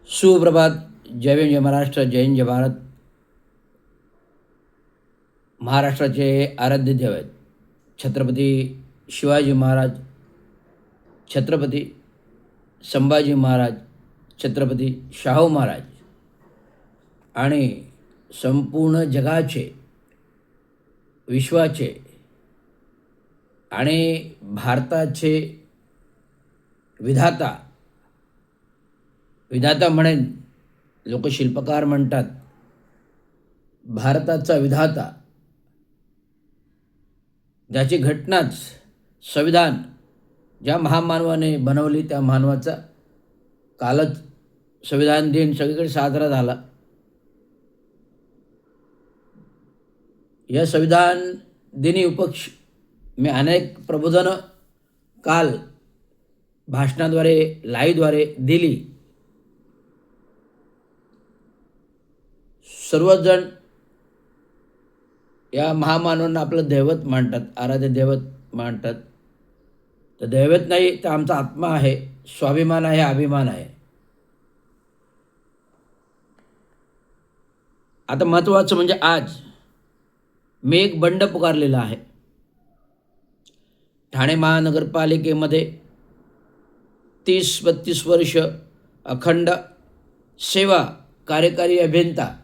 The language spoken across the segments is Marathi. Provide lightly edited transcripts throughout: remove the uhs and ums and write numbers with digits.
सुप्रभात. जय भीम, जय महाराष्ट्र, जय हिंद, जय भारत. महाराष्ट्राचे आराध्य देव आहेत छत्रपती शिवाजी महाराज, छत्रपती संभाजी महाराज, छत्रपती शाहू महाराज आणि संपूर्ण जगाचे, विश्वाचे आणि भारताचे विधाता विधाता म्हणेन, लोक शिल्पकार म्हणतात. भारताचा विधाता, ज्याची घटनाच संविधान ज्या महामानवाने बनवली, त्या मानवाचा कालच संविधान दिन सगळीकडे साजरा झाला. या संविधान दिनी उपक्ष मी अनेक प्रबोधनं काल भाषणाद्वारे, लाईव्हद्वारे दिली. सर्वजण या महामानवांना आपलं दैवत मानतात, आराध्य दैवत मानतात. तर दैवत नाही, तर आमचा आत्मा आहे, स्वाभिमान आहे, अभिमान आहे. आता महत्त्वाचं म्हणजे आज मी एक बंड पुकारलेला आहे. ठाणे महानगरपालिकेमध्ये 30-32 वर्ष अखंड सेवा, कार्यकारी अभियंता,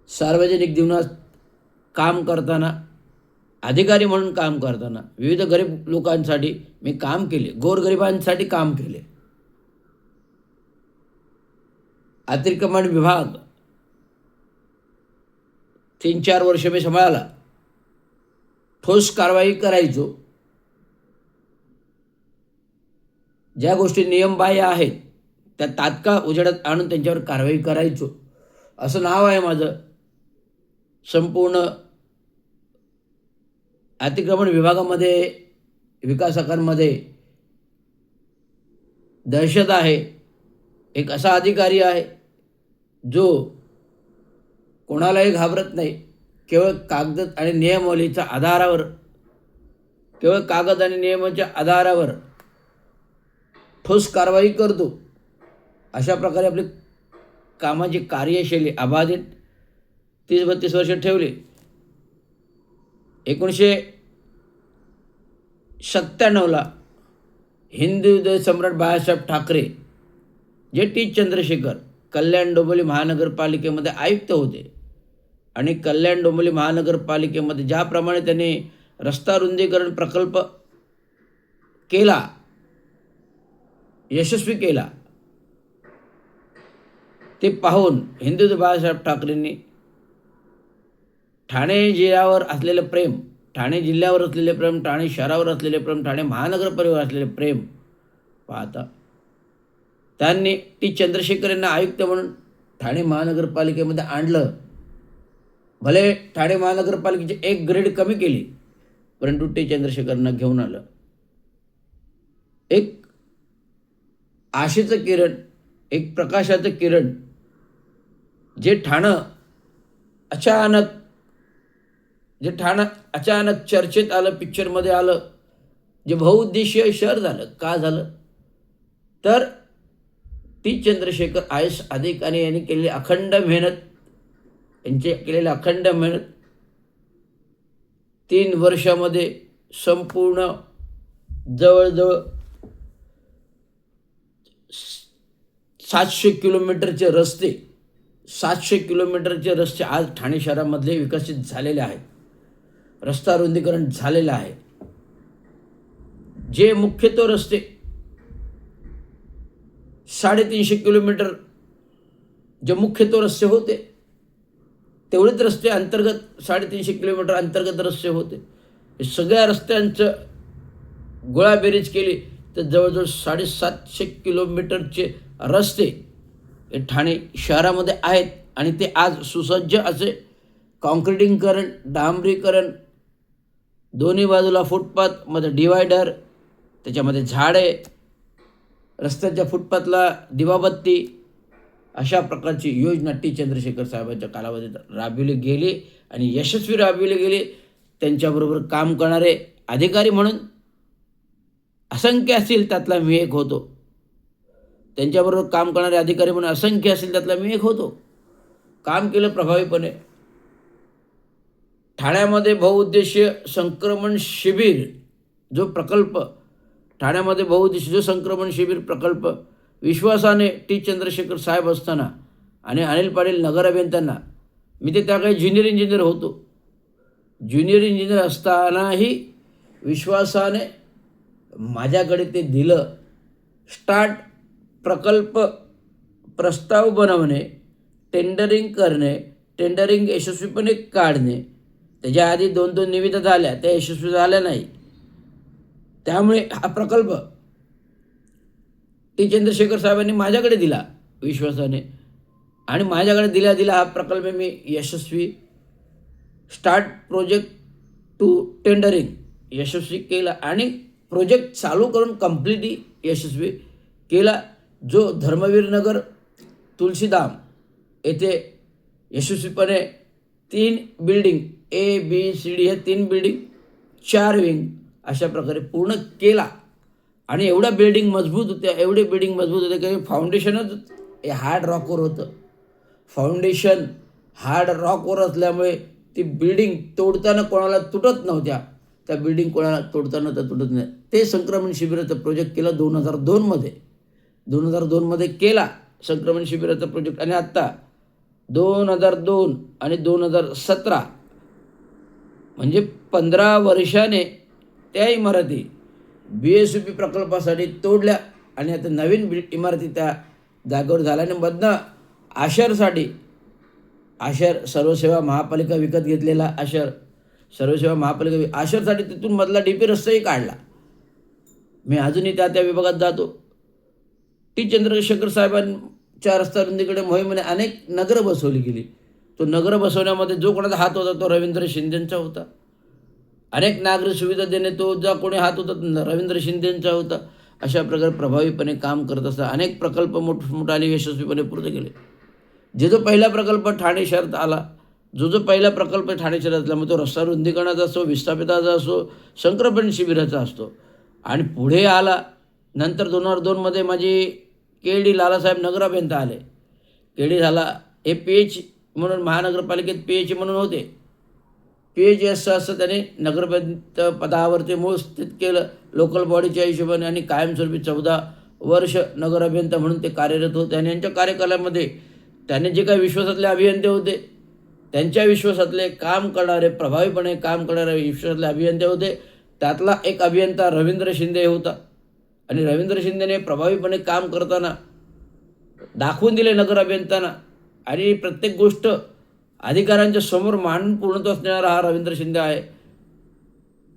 सार्वजनिक जीवनात काम करताना, अधिकारी म्हणून काम करताना विविध गरीब लोकांसाठी मी काम केले, गोरगरिबांसाठी काम केले. अतिक्रमण विभाग 3-4 वर्ष मी सांभाळला. ठोस कारवाई करायचो. ज्या गोष्टी नियमबाह्य आहेत त्या तात्काळ उजेडात आणून त्यांच्यावर कारवाई करायचो. असं नाव आहे माझं. संपूर्ण अतिक्रमण विभागामध्ये, विकासकांमध्ये दहशत आहे. एक असा अधिकारी आहे जो कोणालाही घाबरत नाही. केवळ कागद आणि नियमावलीच्या आधारावर, केवळ कागद आणि नियमाच्या आधारावर ठोस कारवाई करतो. अशा प्रकारे आपली कामाची कार्यशैली अबाधित 30-32 वर्ष ठेवली. 1997ला हिंदू हृदय सम्राट बाळासाहेब ठाकरे, जे टी चंद्रशेखर कल्याण डोंबिवली महानगरपालिकेमध्ये आयुक्त होते आणि कल्याण डोंबिवली महानगरपालिकेमध्ये ज्याप्रमाणे त्यांनी रस्ता रुंदीकरण प्रकल्प केला, यशस्वी केला, ते पाहून हिंदू बाळासाहेब ठाकरेंनी ठाणे जिल्ह्यावर असलेलं प्रेम, ठाणे जिल्ह्यावर असलेले प्रेम, ठाणे शहरावर असलेले प्रेम, ठाणे महानगरपालिकेवर असलेले प्रेम पाहता त्यांनी टी चंद्रशेखर यांना आयुक्त म्हणून ठाणे महानगरपालिकेमध्ये आणलं. भले ठाणे महानगरपालिकेची 1 ग्रेड कमी केली, परंतु टी चंद्रशेखरांना घेऊन आलं. एक आशेचं किरण, एक प्रकाशाचं किरण, जे ठाणं अचानक चर्चेत आलं, पिक्चरमध्ये आलं, जे बहुउद्देशीय शहर झालं. का झालं? तर टी चंद्रशेखर IAS अधिकारी यांनी केलेली अखंड मेहनत, 3 वर्षामध्ये संपूर्ण जवळजवळ 700 किलोमीटरचे रस्ते आज ठाणे शहरामधले विकसित झालेले आहेत. रस्ता रुंदीकरण झालेलं आहे. जे मुख्यत्वे रस्ते 350 किलोमीटर जे मुख्यत्वे रस्ते होते, तेवढेच रस्ते अंतर्गत 350 किलोमीटर अंतर्गत रस्ते होते. सगळ्या रस्त्यांचं गोळाबेरीज केली तर जवळजवळ 750 किलोमीटरचे रस्ते ठाणे शहरामध्ये आहेत. आणि ते आज सुसज्ज असे कॉन्क्रिटिंगकरण, डांबरीकरण, दोन्ही बाजूला फुटपाथ, मध्ये डिवायडर, त्याच्यामध्ये झाडे, रस्त्याच्या फुटपाथला दिवाबत्ती, अशा प्रकारची योजना टी चंद्रशेखर साहेबांच्या कालावधीत राबविली गेली आणि यशस्वी राबविली गेली. त्यांच्याबरोबर काम करणारे अधिकारी म्हणून असंख्य असतील, त्यातला मी एक होतो. त्यांच्याबरोबर काम करणारे अधिकारी म्हणून असंख्य असेल, त्यातला मी एक होतो. काम केलं प्रभावीपणे. ठाण्यामध्ये बहुउद्देशीय संक्रमण शिबिर जो प्रकल्प, ठाण्यामध्ये बहुउद्देशीय जो संक्रमण शिबिर प्रकल्प विश्वासाने टी चंद्रशेखर साहेब असताना आणि अनिल पाटील नगर अभियंत्यांना, मी ते त्या काही ज्युनियर इंजिनियर होतो. ज्युनियर इंजिनियर असतानाही विश्वासाने माझ्याकडे ते दिलं. स्टार्ट प्रकल्प प्रस्ताव बनवणे, टेंडरिंग करणे, टेंडरिंग यशस्वीपणे काढणे. त्याच्या आधी 2-2 निविदा झाल्या, त्या यशस्वी झाल्या नाही. त्यामुळे हा प्रकल्प टी चंद्रशेखर साहेबांनी माझ्याकडे दिला विश्वासाने, आणि माझ्याकडे दिला हा प्रकल्प मी यशस्वी स्टार्ट प्रोजेक्ट टू टेंडरिंग यशस्वी केला आणि प्रोजेक्ट चालू करून कम्प्लिटली यशस्वी केला. जो धर्मवीर नगर तुलसीधाम येथे यशस्वीपणे 3 बिल्डिंग ABCD ह्या 3 बिल्डिंग 4 विंग अशा प्रकारे पूर्ण केला. आणि एवढ्या बिल्डिंग मजबूत होत्या, एवढे बिल्डिंग मजबूत होते की फाउंडेशनच हार्ड रॉकवर होतं. फाउंडेशन हार्ड रॉकवर असल्यामुळे ती बिल्डिंग तोडताना कोणाला तुटत नव्हत्या. त्या बिल्डिंग कोणाला तोडताना तर तुटत नाही. ते संक्रमण शिबिराचा प्रोजेक्ट केला 2002मध्ये केला संक्रमण शिबिराचा प्रोजेक्ट. आणि आत्ता 2002 आणि 2017 म्हणजे 15 वर्षाने त्या इमारती BSUP प्रकल्पासाठी तोडल्या आणि आता नवीन इमारती त्या जागेवर झाल्याने मधनं आशरसाठी, आशर सर्वसेवा महापालिका विकत घेतलेला आशर सर्वसेवा महापालिका आशरसाठी तिथून मधला DP रस्ताही काढला. मी अजूनही त्या विभागात जातो. टी चंद्रशेखर साहेबांच्या रस्ता रुंदीकडे मोहिमेने अनेक नगरं बसवली गेली. तो नगरं बसवण्यामध्ये जो कोणाचा हात होता तो रवींद्र शिंदेंचा होता. अनेक नागरी सुविधा देणे तो जो कोणी हात होता रवींद्र शिंदेंचा होता. अशा प्रकारे प्रभावीपणे काम करत असता अनेक प्रकल्प मोठमोठाले यशस्वीपणे पूर्ण केले. जो पहिला प्रकल्प ठाणे शहरात आला, जो पहिला प्रकल्प ठाणे शहरात असल्यामुळे तो रस्ता रुंदीकरणाचा असो, विस्थापिताचा असो, संक्रमण शिबिराचा असतो. आणि पुढे आला नंतर 2002मध्ये माझी KD लालासाहेब नगर अभियंता आले. KD झाला हे PH म्हणून महानगरपालिकेत PH म्हणून होते. PH असं त्याने नगरपंच पदावरती मूळ स्थित केलं लोकल बॉडीच्या हिशोबाने आणि कायमस्वरूपी 14 वर्ष नगर अभियंता म्हणून ते कार्यरत होते. आणि यांच्या कार्यकालामध्ये त्याने जे काही विश्वासातले अभियंते होते, त्यांच्या विश्वासातले काम करणारे, प्रभावीपणे काम करणारे विश्वासातले अभियंते होते. त्यातला एक अभियंता रवींद्र शिंदे होता. आणि रवींद्र शिंदेने प्रभावीपणे काम करताना दाखवून दिले नगर अभियंत्यांना. आणि प्रत्येक गोष्ट अधिकाऱ्यांच्या समोर मांडून पूर्णत्वास नेणारा हा रवींद्र शिंदे आहे.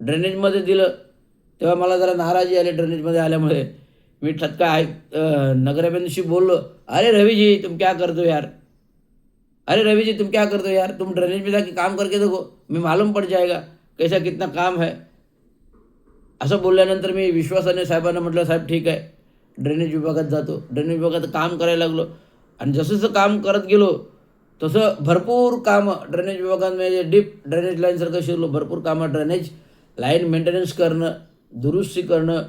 ड्रेनेजमध्ये दिलं तेव्हा मला जरा नाराजी आली. ड्रेनेजमध्ये आल्यामुळे मी ठटका नगर अभियंत्यांशी बोललो, अरे रवि जी तुम क्या करते हो यार, अरे रवि जी तुम क्या करते हो यार, तुम ड्रेनेज में जाके काम करके देखो, मी मालूम पड़ जाएगा कैसा कितना काम है. असं बोलल्यानंतर मी विश्वासाने साहेबांना म्हटलं, साहेब ठीक आहे, ड्रेनेज विभागात जातो. ड्रेनेज विभागात काम करायला लागलो. आणि जसं काम करत गेलो तसं भरपूर कामं ड्रेनेज विभागांमध्ये डीप ड्रेनेज लाईनसारखं शिरलो. भरपूर कामं ड्रेनेज लाईन मेंटेनन्स करणं, दुरुस्ती करणं,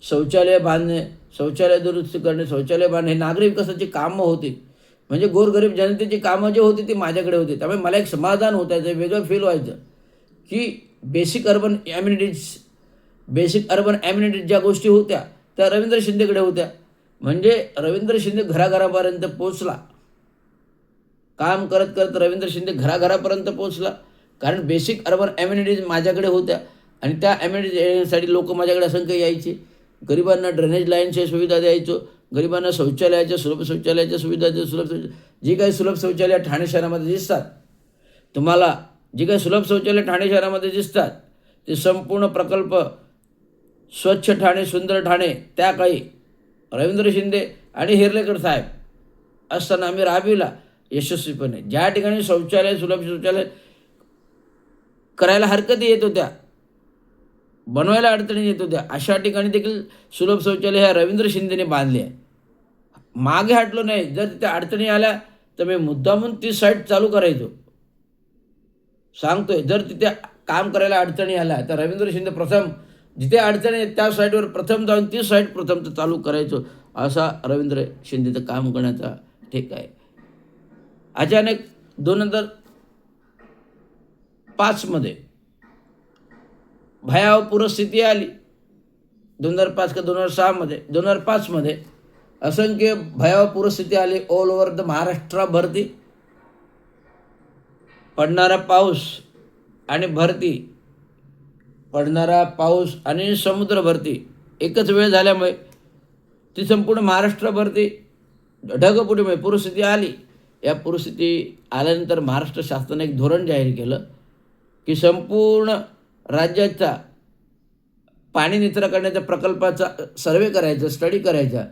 शौचालय बांधणे, शौचालय दुरुस्ती करणे, शौचालय बांधणे, हे नागरी विकासाची कामं होती. म्हणजे गोरगरीब जनतेची कामं जी होती ती माझ्याकडे होती. त्यामुळे मला एक समाधान होतं, ते वेगळं फील व्हायचं की बेसिक अर्बन ॲम्युनिटीज ज्या गोष्टी होत्या त्या रवींद्र शिंदेकडे होत्या. म्हणजे रवींद्र शिंदे घराघरापर्यंत पोचला. काम करत करत रवींद्र शिंदे घराघरापर्यंत पोचला. कारण बेसिक अर्बन ॲम्युनिटीज माझ्याकडे होत्या आणि त्या ॲम्युनिटीज येण्यासाठी लोक माझ्याकडे असंख्य यायचे. गरिबांना ड्रेनेज लाईनच्या सुविधा द्यायचो, गरिबांना शौचालयाच्या सुलभ शौचालयाच्या सुविधा जी काही सुलभ शौचालय ठाणे शहरामध्ये दिसतात, तुम्हाला जी काही सुलभ शौचालय ठाणे शहरामध्ये दिसतात ते संपूर्ण प्रकल्प स्वच्छ ठाणे सुंदर ठाणे त्या काळी रवींद्र शिंदे आणि हिरलेकर साहेब असताना आम्ही राबविला यशस्वीपणे. ज्या ठिकाणी शौचालय सुलभ शौचालय करायला हरकती येत होत्या, बनवायला अडचणी येत होत्या, अशा ठिकाणी देखील सुलभ शौचालय ह्या रवींद्र शिंदेने बांधले आहे. मागे हटलो नाही. जर तिथे अडचणी आल्या तर मी मुद्दामून ती साईट चालू करायचो. सांगतोय, जर तिथे काम करायला अडचणी आल्या तर रवींद्र शिंदे प्रथम जिथे अडचणी आहेत त्या साईटवर प्रथम जाऊन ती साईट प्रथम तर चालू करायचो. असा रवींद्र शिंदेचं काम करण्याचा ठेका आहे. अचानक 2005मध्ये भयावह पूरस्थिती आली. 2005 का 2006मध्ये 2005मध्ये असंख्य भयावह पूरस्थिती आली ऑल ओव्हर द महाराष्ट्राभरती. पडणारा पाऊस आणि भरती, पडणारा पाऊस आणि समुद्र भरती एकच वेळ झाल्यामुळे ती संपूर्ण महाराष्ट्राभरती ढगफुटीमुळे पूरस्थिती आली. या पूरस्थिती आल्यानंतर महाराष्ट्र शासनाने एक धोरण जाहीर केलं की संपूर्ण राज्याचा पाणी निचरा करण्याच्या प्रकल्पाचा सर्वे करायचा, स्टडी करायचा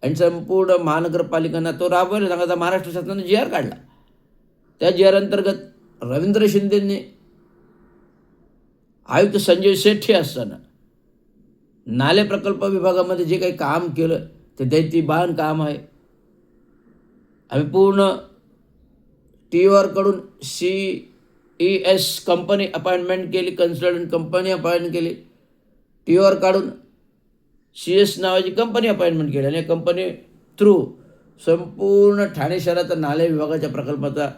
आणि संपूर्ण महानगरपालिकांना तो राबवायला सांगायचा. महाराष्ट्र शासनाने जी आर काढला. त्या जी आर अंतर्गत रवींद्र शिंदेंनी आयुक्त संजय सेठी असताना नाले प्रकल्प विभागामध्ये जे काही काम केलं ते दैत्यबान काम आहे. आम्ही पूर्ण TOR CES कंपनी अपॉइंटमेंट केली, कन्सल्टंट कंपनी अपॉइंट केली. TOR काढून CS नावाची कंपनी अपॉइंटमेंट केली आणि या कंपनी थ्रू संपूर्ण ठाणे शहराचा नाले विभागाच्या प्रकल्पाचा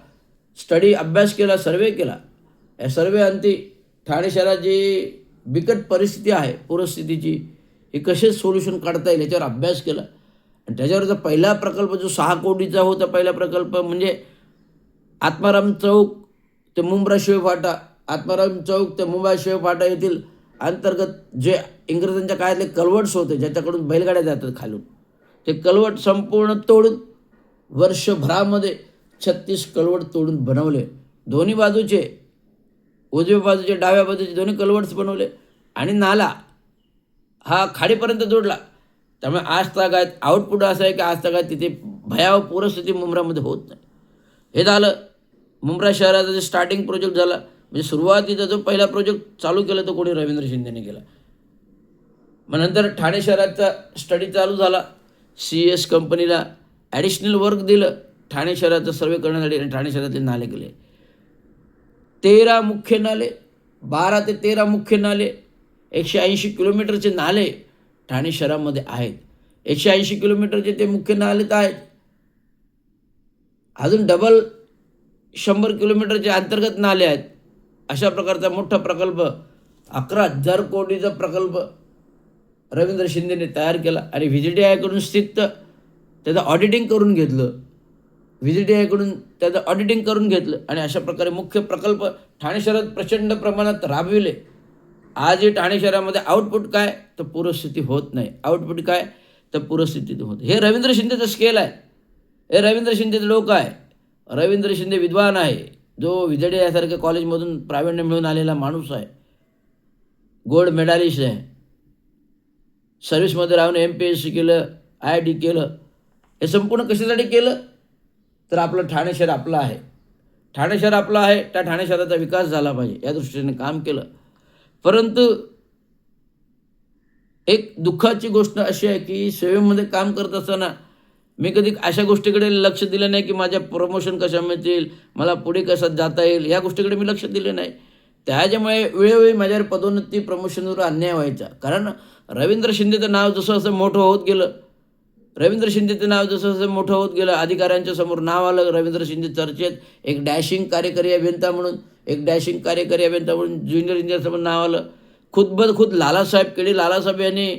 स्टडी, अभ्यास केला, सर्वे केला. या सर्वे अंती ठाणे शहराची बिकट परिस्थिती आहे पूरस्थितीची, हे कसे सोल्युशन काढता येईल याच्यावर अभ्यास केला. आणि त्याच्यावरचा पहिला प्रकल्प जो 6 कोटीचा होता, पहिला प्रकल्प म्हणजे आत्माराम चौक ते मुंब्रा शिव फाटा, आत्माराम चौक ते मुंबई शिव फाटा येथील अंतर्गत जे इंग्रजांच्या काळातले कलवट्स होते ज्याच्याकडून बैलगाड्या जातात खालून, ते कलवट संपूर्ण तोडून वर्षभरामध्ये 36 कलवट तोडून बनवले. दोन्ही बाजूचे, उजव्या बाजूचे डाव्या बाजूचे दोन्ही कलवट्स बनवले आणि नाला हा खाडीपर्यंत जोडला. त्यामुळे आज तागायत आउटपुट असं आहे की आज तागायत तिथे भयावह पूरस्थिती मुंब्रामध्ये होत नाही. हे झालं मुंब्रा शहराचा जे स्टार्टिंग प्रोजेक्ट झाला. म्हणजे सुरुवातीचा जो पहिला प्रोजेक्ट चालू केला तो कोणी रवींद्र शिंदेने केला. मग नंतर ठाणे शहराचा स्टडी चालू झाला. CS कंपनीला ॲडिशनल वर्क दिलं ठाणे शहराचा सर्वे करण्यासाठी आणि ठाणे शहरातले नाले केले. 13 मुख्य नाले, 12 ते 13 मुख्य नाले, 180 किलोमीटरचे नाले ठाणे शहरामध्ये आहेत. 180 किलोमीटरचे ते मुख्य नालेच आहेत. अजून डबल 100 किलोमीटरचे अंतर्गत नाले आहेत. अशा प्रकारचा मोठा प्रकल्प 11,000 कोटीचा प्रकल्प रवींद्र शिंदेने तयार केला आणि VGTIकडून स्थित त्याचं ऑडिटिंग करून घेतलं. VGTIकडून त्याचं ऑडिटिंग करून घेतलं आणि अशा प्रकारे मुख्य प्रकल्प ठाणे शहरात प्रचंड प्रमाणात राबविले. आजही ठाणे शहरामध्ये आउटपुट काय तर पूरस्थिती होत नाही. आउटपुट काय तर पूरस्थिती होत. हे रवींद्र शिंदेचं स्केल आहे. हे रवींद्र शिंदेचं लोक आहे. रवींद्र शिंदे विद्वान आहे, जो VGTI यासारख्या कॉलेजमधून प्रावीण्य मिळून आलेला माणूस आहे. गोल्ड मेडलिस्ट आहे. सर्व्हिसमध्ये राहून MPSC केलं, IIT केलं. हे संपूर्ण कशासाठी केलं तर आपलं ठाणे शहर आपलं आहे. ठाणे शहर आपलं आहे, त्या ठाणे शहराचा विकास झाला पाहिजे या दृष्टीने काम केलं. परंतु एक दुःखाची गोष्ट अशी आहे की सेवेमध्ये काम करत असताना मी कधी अशा गोष्टीकडे लक्ष दिलं नाही की माझ्या प्रमोशन कशा मिळतील, मला पुढे कसं जाता येईल, या गोष्टीकडे मी लक्ष दिलं नाही. त्याच्यामुळे वेळोवेळी माझ्यावर पदोन्नती, प्रमोशनवर अन्याय व्हायचा. कारण रवींद्र शिंदेचं नाव जसं असं मोठं होत गेलं, रवींद्र शिंदेचं नाव जसं जसं मोठं होत गेलं, अधिकाऱ्यांच्या समोर नाव आलं रवींद्र शिंदे चर्चेत. एक डॅशिंग कार्यकारी अभियंता म्हणून, ज्युनियर इंजिनियरसमोर नाव आलं. खुद लालासाहेब केडी लालासाहेब यांनी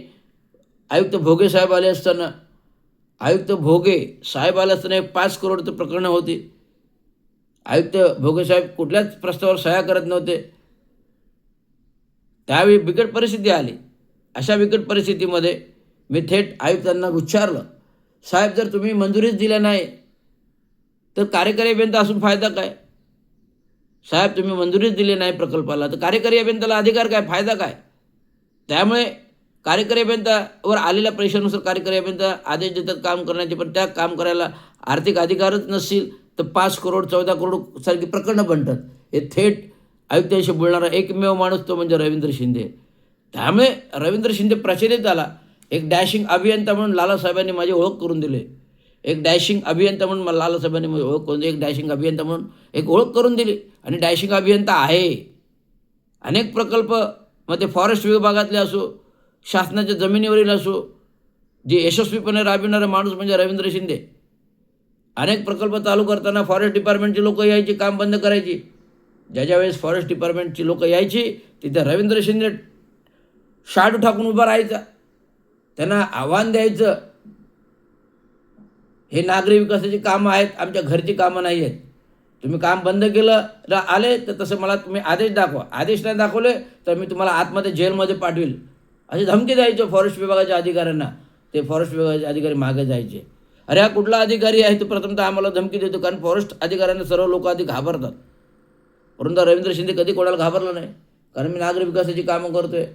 आयुक्त भोगे साहेब आले असताना, आयुक्त भोगे साहेब आले असताना 5 करोडचं प्रकरणं होती. आयुक्त भोगे साहेब कुठल्याच प्रस्तावावर सह्या करत नव्हते. त्यावेळी बिकट परिस्थिती आली. अशा बिकट परिस्थितीमध्ये मी थेट आयुक्तांना विचारलं, साहेब जर तुम्ही मंजुरीच दिल्या नाही तर कार्यकारी अभियंता असून फायदा काय? साहेब तुम्ही मंजुरीच दिली नाही प्रकल्पाला तर कार्यकारी अभियंत्याला अधिकार काय, फायदा काय? त्यामुळे कार्यकारी अभियंत्यावर आलेल्या प्रेशरनुसार कार्यकारी अभियंता आदेश देतात काम करण्याचे, पण त्या काम करायला आर्थिक अधिकारच नसतील तर 5 करोड 14 करोड सारखी प्रकरणं बनतात. हे थेट आयुक्तांशी बोलणारा एकमेव माणूस तो म्हणजे रवींद्र शिंदे. त्यामुळे रवींद्र शिंदे प्रचलित आला. एक डॅशिंग अभियंता म्हणून लालासाहेबांनी माझी ओळख करून दिली. एक डॅशिंग अभियंता म्हणून मला लालासाहेबांनी माझी ओळख करून दिली. एक डॅशिंग अभियंता म्हणून एक ओळख करून दिली आणि डॅशिंग अभियंता आहे. अनेक प्रकल्प मग ते फॉरेस्ट विभागातले असो, शासनाच्या जमिनीवरील असो, जे यशस्वीपणे राबविणारा माणूस म्हणजे रवींद्र शिंदे. अनेक प्रकल्प चालू करताना फॉरेस्ट डिपार्टमेंटची लोकं यायची, काम बंद करायची. ज्या वेळेस फॉरेस्ट डिपार्टमेंटची लोकं यायची तिथे रवींद्र शिंदे शाडू टाकून उभा राहायचा. त्यांना आव्हान द्यायचं, हे नागरी विकासाची कामं आहेत, आमच्या घरची कामं नाही आहेत. तुम्ही काम बंद केलं आले तर तसं मला तुम्ही आदेश दाखवा. आदेश नाही दाखवले तर मी तुम्हाला आतमध्ये जेलमध्ये पाठवेल, अशी धमकी द्यायचं फॉरेस्ट विभागाच्या अधिकाऱ्यांना. ते फॉरेस्ट विभागाचे अधिकारी मागे जायचे. अरे हा कुठला अधिकारी आहे तो प्रथमतः आम्हाला धमकी देतो, कारण फॉरेस्ट अधिकाऱ्यांना सर्व लोक आधी घाबरतात. परंतु रवींद्र शिंदे कधी कोणाला घाबरलं नाही, कारण मी नागरी विकासाची कामं करतो आहे,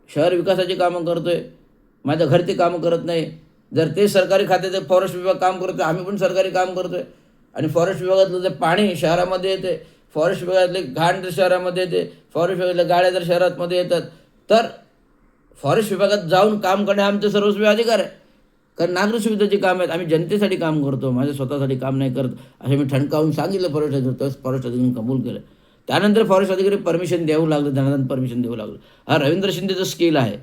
शहर विकासाची कामं करतो आहे, माझ्या घरची कामं करत नाही. जर ते सरकारी खात्याचे फॉरेस्ट विभाग काम करतो, आम्ही पण सरकारी काम करतो आहे. आणि फॉरेस्ट विभागातलं जे पाणी शहरामध्ये येते, फॉरेस्ट विभागातले घाण जर शहरामध्ये येते, फॉरेस्ट विभागातल्या गाड्या जर शहरामध्ये येतात, तर फॉरेस्ट विभागात जाऊन काम करणे आमचे सर्वस्वी अधिकार आहे. कारण नागरी सुविधेची काम आहेत, आम्ही जनतेसाठी काम करतो, माझ्या स्वतःसाठी काम नाही करत, असे मी ठणकावून सांगितलं फॉरेस्ट अधिकारी. फॉरेस्ट अधिकाऱ्यांनी कबूल केलं. त्यानंतर फॉरेस्ट अधिकारी परमिशन देऊ लागले, धनाधन परमिशन देऊ लागलं. हा रवींद्र शिंदेचं स्किल आहे.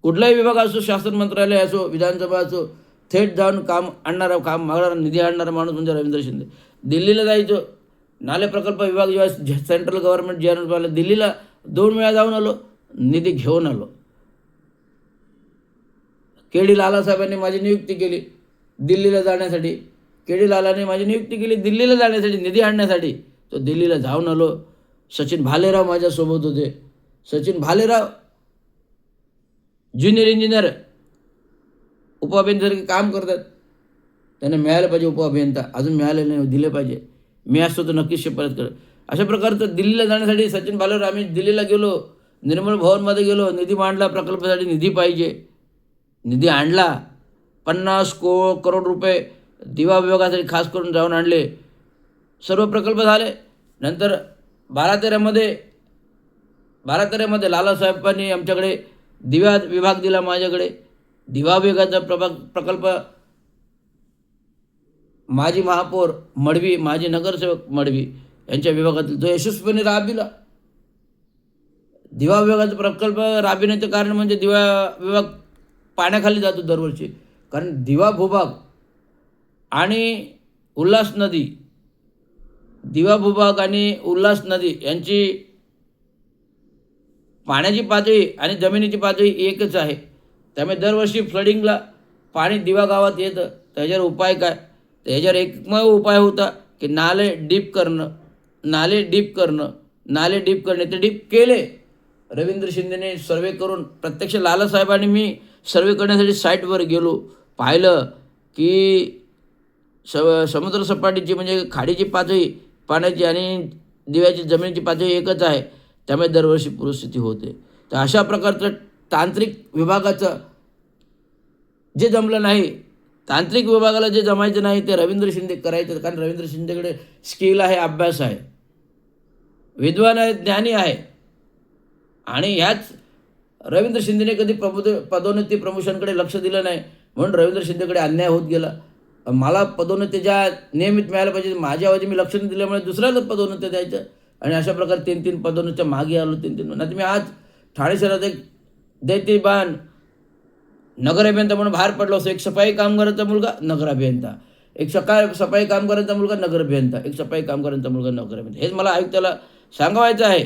कुठलाही विभाग असो, शासन मंत्रालय असो, विधानसभा असो, थेट जाऊन काम आणणारा, काम मागणारा, निधी आणणारा माणूस म्हणजे रवींद्र शिंदे. दिल्लीला जायचो, नाले प्रकल्प विभाग जेव्हा सेंट्रल गव्हर्नमेंट जे आलं, दिल्लीला 2 वेळा जाऊन आलो, निधी घेऊन आलो. के.डी. लालासाहेबांनी माझी नियुक्ती केली दिल्लीला जाण्यासाठी. के.डी. लालाने माझी नियुक्ती केली दिल्लीला जाण्यासाठी, निधी आणण्यासाठी. तो दिल्लीला जाऊन आलो. सचिन भालेराव माझ्यासोबत होते. सचिन भालेराव ज्युनियर इंजिनियर उपअभियंत्यासारखे काम करतात. त्यांना मिळालं पाहिजे उपअभियंता, अजून मिळाले नाही, दिले पाहिजे. मी असतो तर नक्कीच परत करत. अशा प्रकारचं दिल्लीला जाण्यासाठी सचिन भालेराव, आम्ही दिल्लीला गेलो, निर्मल भवनमध्ये गेलो, निधी मांडला, प्रकल्पासाठी निधी पाहिजे, निधी आणला. 50 करोड रुपये दिवा विभागासाठी खास करून जाऊन आणले. सर्व प्रकल्प झाले. नंतर 12-13मध्ये लालासाहेबांनी आमच्याकडे दिवा विभाग दिला. माझ्याकडे दिवा विभागाचा प्रकल्प माजी महापौर मडवी, माजी नगरसेवक मडवी यांच्या विभागातील जो यशस्वीपणे राबविला. दिवा विभागाचा प्रकल्प राबविण्याचं कारण म्हणजे दिवा विभाग पाण्याखाली जातो दरवर्षी. कारण दिवा भूभाग आणि उल्हास नदी, दिवा भूभाग आणि उल्हास नदी यांची पाण्याची पातळी आणि जमिनीची पातळी एकच आहे. त्यामुळे दरवर्षी फ्लडिंगला पाणी दिवा गावात येतं. त्याच्यावर उपाय काय? त्याच्यावर एकमेव उपाय होता की नाले डीप करणं. ते डीप केले. रवींद्र शिंदेने सर्वे करून, प्रत्यक्ष लालासाहेबांनी, मी सर्वे करण्यासाठी साईटवर गेलो, पाहिलं की समुद्रसपाटीची म्हणजे खाडीची पातळी पाण्याची आणि दिव्याची जमिनीची पातळी एकच आहे. त्यामुळे दरवर्षी पूरस्थिती होते. तर अशा प्रकारचं तांत्रिक विभागाचं जे जमलं नाही, तांत्रिक विभागाला जे जमायचं नाही ते रवींद्र शिंदे करायचं. कारण रवींद्र शिंदेकडे स्किल आहे, अभ्यास आहे, विद्वान आहे, ज्ञानी आहे. आणि ह्याच रवींद्र शिंदेने कधी पदोन्नती प्रमोशनकडे लक्ष दिलं नाही, म्हणून रवींद्र शिंदेकडे अन्याय होत गेला. मला पदोन्नती ज्या नियमित मिळायला पाहिजे, माझ्याऐवजी मी लक्ष न दिल्यामुळे दुसऱ्याला पदोन्नती द्यायचं. आणि अशा प्रकारे 3-3 पदोन्नतीच्या मागे आलो. 3-3 नाही. मी आज ठाणे शहरात एक दैत्यबान नगर अभियंता म्हणून बाहेर पडलो असं. एक सफाई कामगारांचा मुलगा नगर अभियंता, एक सफाई कामगारांचा मुलगा नगर अभियंता, एक सफाई कामगारांचा मुलगा नगर अभियंता. हेच मला आयुक्ताला सांगायचं आहे.